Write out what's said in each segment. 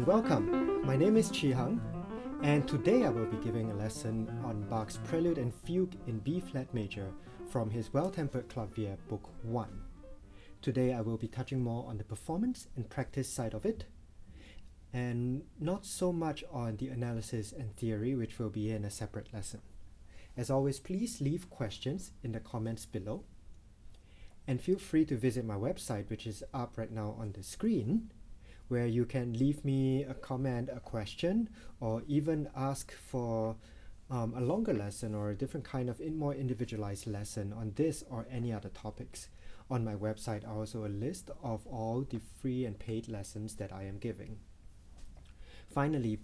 welcome. My name is Chee-Hang, and today I will be giving a lesson on Bach's Prelude and Fugue in B-flat major from his Well Tempered Clavier, Book 1. Today I will be touching more on the performance and practice side of it, and not so much on the analysis and theory, which will be in a separate lesson. As always, please leave questions in the comments below, and feel free to visit my website, which is up right now on the screen, where you can leave me a comment, a question, or even ask for a longer lesson or a different kind of more individualized lesson on this or any other topics. On my website are also a list of all the free and paid lessons that I am giving. Finally,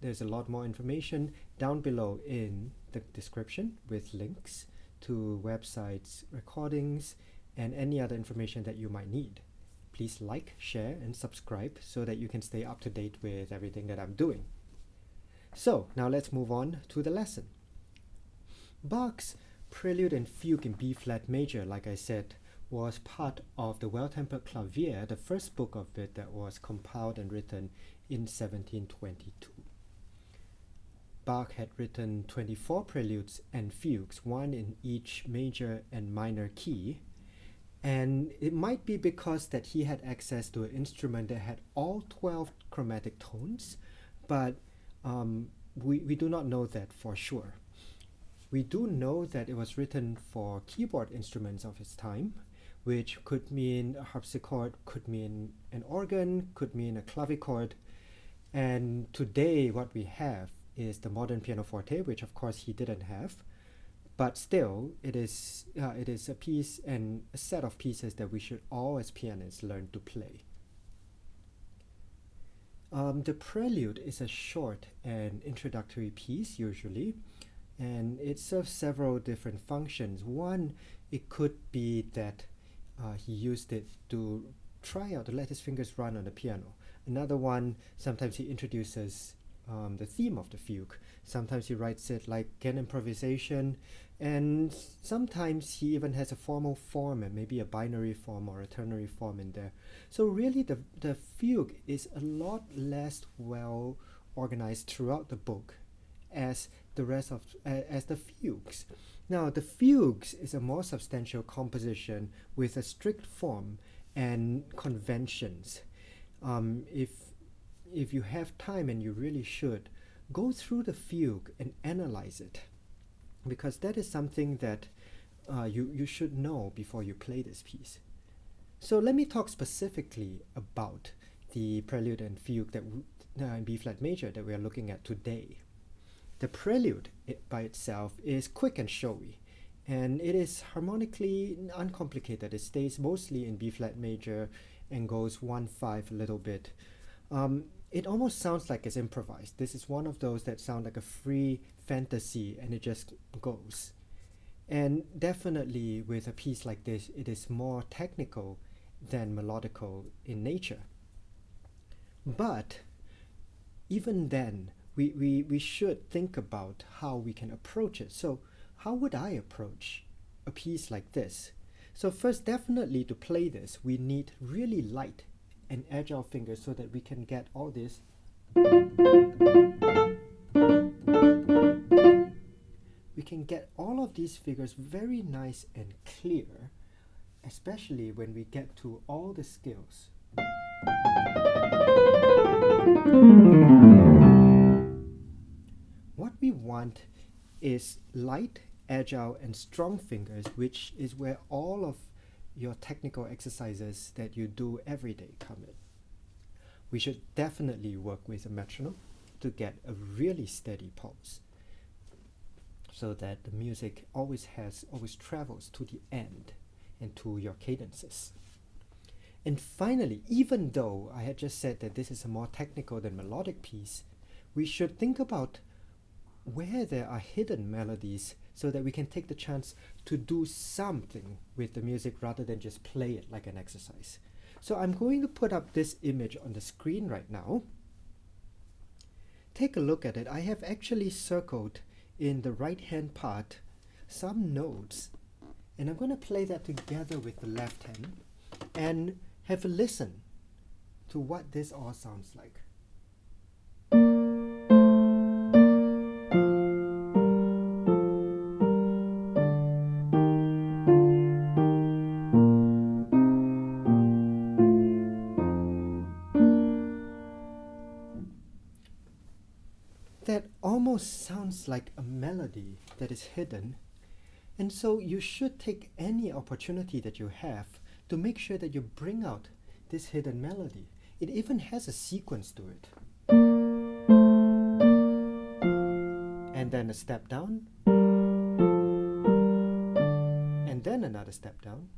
there's a lot more information down below in the description with links to websites, recordings, and any other information that you might need. Please like, share, and subscribe so that you can stay up to date with everything that I'm doing. So, now let's move on to the lesson. Bach's Prelude and Fugue in B-flat major, like I said, was part of the Well Tempered Clavier, the first book of it that was compiled and written in 1722. Bach had written 24 preludes and fugues, one in each major and minor key. And it might be because that he had access to an instrument that had all 12 chromatic tones, but we do not know that for sure. We do know that it was written for keyboard instruments of its time, which could mean a harpsichord, could mean an organ, could mean a clavichord. And today what we have is the modern pianoforte, which of course he didn't have. But still, it is a piece and a set of pieces that we should all as pianists learn to play. The prelude is a short and introductory piece usually, and it serves several different functions. One, it could be that he used it to try out, to let his fingers run on the piano. Another one, sometimes he introduces the theme of the fugue. Sometimes he writes it like an improvisation, and sometimes he even has a formal form and maybe a binary form or a ternary form in there. So really the fugue is a lot less well organized throughout the book as the rest of as the fugues. Now the fugues is a more substantial composition with a strict form and conventions. If you have time, and you really should, go through the fugue and analyze it, because that is something that you should know before you play this piece. So let me talk specifically about the Prelude and Fugue that in B-flat major that we are looking at today. The Prelude by itself is quick and showy, and it is harmonically uncomplicated. It stays mostly in B-flat major and goes 1-5 a little bit. It almost sounds like it's improvised. This is one of those that sound like a free fantasy and it just goes. And definitely with a piece like this, it is more technical than melodical in nature. But even then, we should think about how we can approach it. So how would I approach a piece like this? So first, definitely to play this, we need really light and agile fingers so that we can get all this. We can get all of these figures very nice and clear, especially when we get to all the scales. What we want is light, agile, and strong fingers, which is where all of your technical exercises that you do every day come in. We should definitely work with a metronome to get a really steady pulse, so that the music always travels to the end and to your cadences. And finally, even though I had just said that this is a more technical than melodic piece, we should think about where there are hidden melodies so that we can take the chance to do something with the music rather than just play it like an exercise. So I'm going to put up this image on the screen right now. Take a look at it. I have actually circled in the right hand part some notes, and I'm going to play that together with the left hand and have a listen to what this all sounds like. sounds like a melody that is hidden. And so you should take any opportunity that you have to make sure that you bring out this hidden melody. It even has a sequence to it. And then a step down. And then another step down.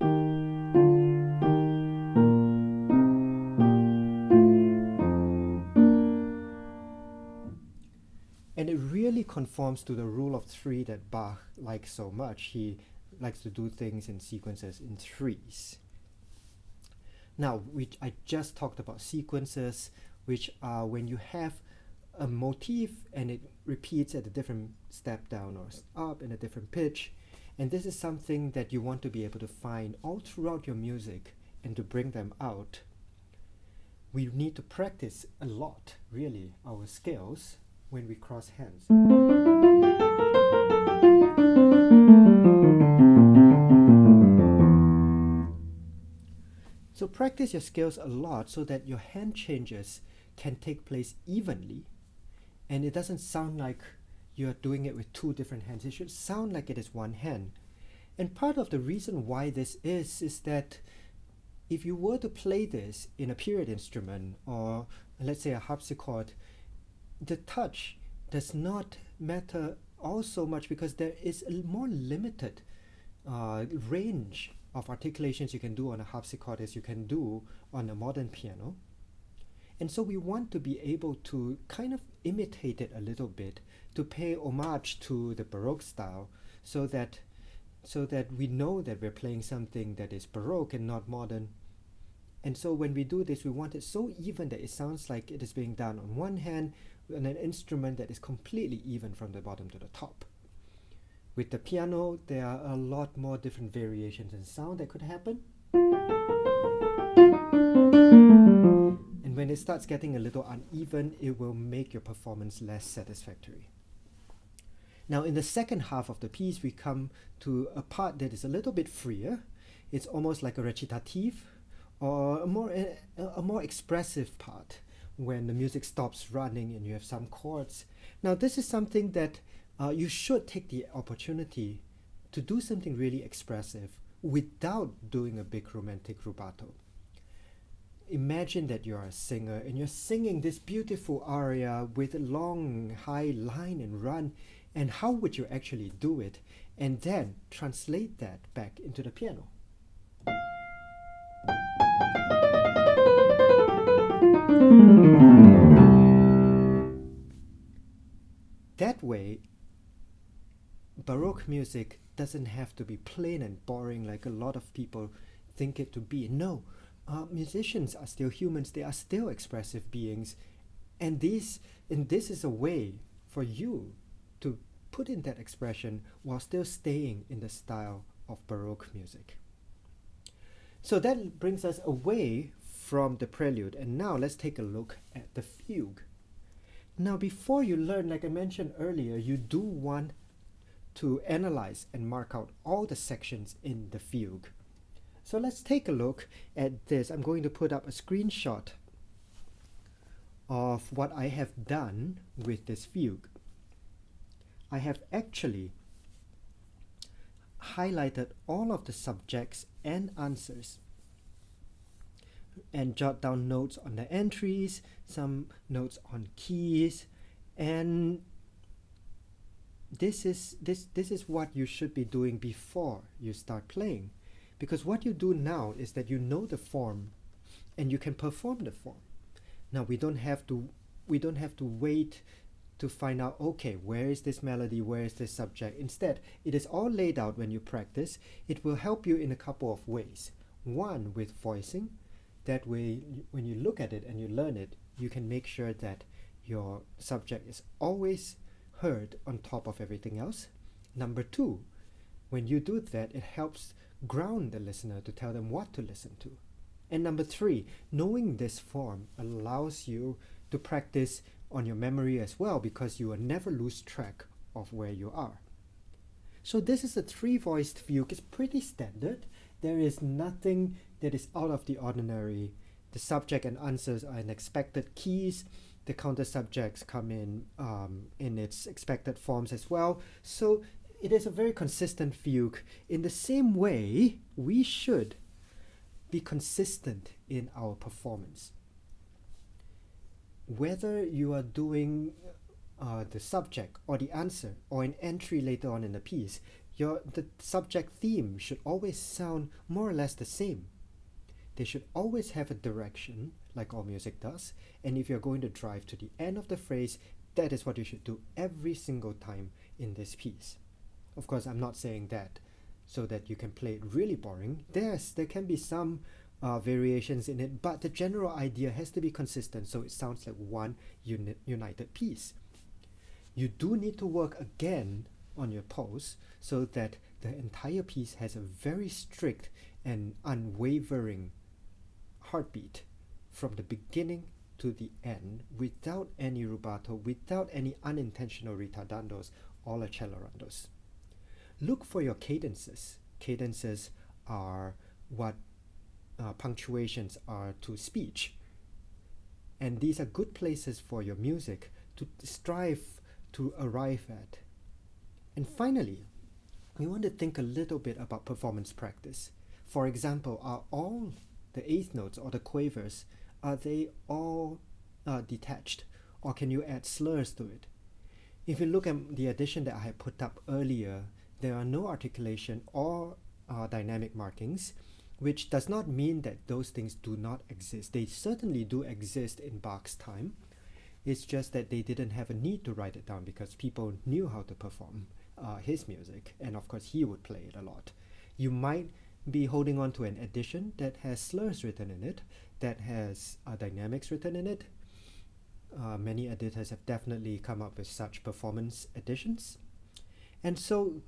And it really conforms to the rule of three that Bach likes so much. He likes to do things in sequences in threes. Now, I just talked about sequences, which are when you have a motif and it repeats at a different step down or up in a different pitch. And this is something that you want to be able to find all throughout your music and to bring them out. We need to practice a lot, really, our skills when we cross hands. So practice your skills a lot so that your hand changes can take place evenly, and it doesn't sound like you're doing it with two different hands. It should sound like it is one hand. And part of the reason why this is that if you were to play this in a period instrument, or let's say a harpsichord, the touch does not matter all so much because there is a more limited range of articulations you can do on a harpsichord as you can do on a modern piano. And so we want to be able to kind of imitate it a little bit, to pay homage to the Baroque style, so that we know that we're playing something that is Baroque and not modern. And so when we do this, we want it so even that it sounds like it is being done on one hand on an instrument that is completely even from the bottom to the top. With the piano, there are a lot more different variations in sound that could happen. And when it starts getting a little uneven, it will make your performance less satisfactory. Now, in the second half of the piece, we come to a part that is a little bit freer. It's almost like a recitative, or a more expressive part when the music stops running and you have some chords. Now, this is something that you should take the opportunity to do something really expressive without doing a big romantic rubato. Imagine that you're a singer and you're singing this beautiful aria with a long, high line and run, and how would you actually do it? And then translate that back into the piano. That way, Baroque music doesn't have to be plain and boring like a lot of people think it to be. No, musicians are still humans, they are still expressive beings, and this is a way for you to put in that expression while still staying in the style of Baroque music. So that brings us away from the prelude, and now let's take a look at the fugue. Now, before you learn, like I mentioned earlier, you do want to analyze and mark out all the sections in the fugue. So let's take a look at this. I'm going to put up a screenshot of what I have done with this fugue. I have actually highlighted all of the subjects and answers and jot down notes on the entries, some notes on keys, and this is what you should be doing before you start playing. Because what you do now is that you know the form and you can perform the form. Now we don't have to wait to find out, okay, where is this melody, where is this subject? Instead, it is all laid out when you practice. It will help you in a couple of ways. One, with voicing. That way, when you look at it and you learn it, you can make sure that your subject is always heard on top of everything else. Number two, when you do that, it helps ground the listener to tell them what to listen to. And number three, knowing this form allows you to practice on your memory as well, because you will never lose track of where you are. So this is a three-voiced fugue. It's pretty standard. There is nothing that is out of the ordinary. The subject and answers are in expected keys. The counter subjects come in its expected forms as well. So it is a very consistent fugue. In the same way, we should be consistent in our performance. Whether you are doing the subject or the answer or an entry later on in the piece, the subject theme should always sound more or less the same. They should always have a direction, like all music does, and if you're going to drive to the end of the phrase, that is what you should do every single time in this piece. Of course, I'm not saying that so that you can play it really boring. There can be some variations in it, but the general idea has to be consistent so it sounds like one united piece. You do need to work again on your pulse so that the entire piece has a very strict and unwavering heartbeat from the beginning to the end, without any rubato, without any unintentional ritardandos or accelerados. Look for your cadences. Cadences are what punctuations are to speech, and these are good places for your music to strive to arrive at. And finally, we want to think a little bit about performance practice. For example, are all the eighth notes or the quavers, are they all detached, or can you add slurs to it? If you look at the addition that I had put up earlier, there are no articulation or dynamic markings, which does not mean that those things do not exist. They certainly do exist in Bach's time. It's just that they didn't have a need to write it down because people knew how to perform his music, and of course he would play it a lot. You might be holding on to an edition that has slurs written in it, that has dynamics written in it. Many editors have definitely come up with such performance editions. And so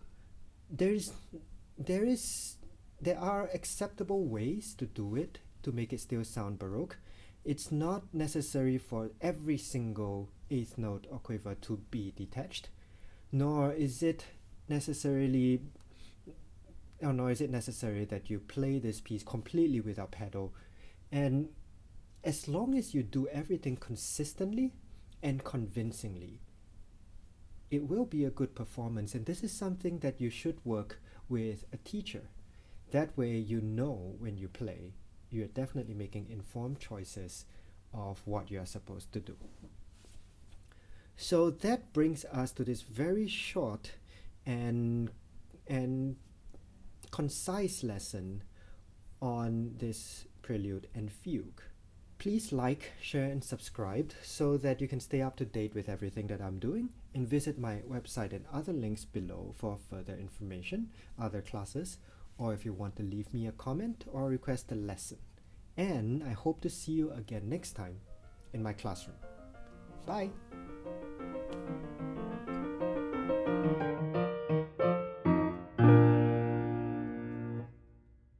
there are acceptable ways to do it to make it still sound Baroque. It's not necessary for every single eighth note or quaver to be detached, nor is it necessary that you play this piece completely without pedal. And as long as you do everything consistently and convincingly, it will be a good performance. And this is something that you should work with a teacher. That way you know when you play, you're definitely making informed choices of what you're supposed to do. So that brings us to this very short and concise lesson on this prelude and fugue. Please like, share, and subscribe so that you can stay up to date with everything that I'm doing, and visit my website and other links below for further information, other classes, or if you want to leave me a comment or request a lesson. And I hope to see you again next time in my classroom. Bye!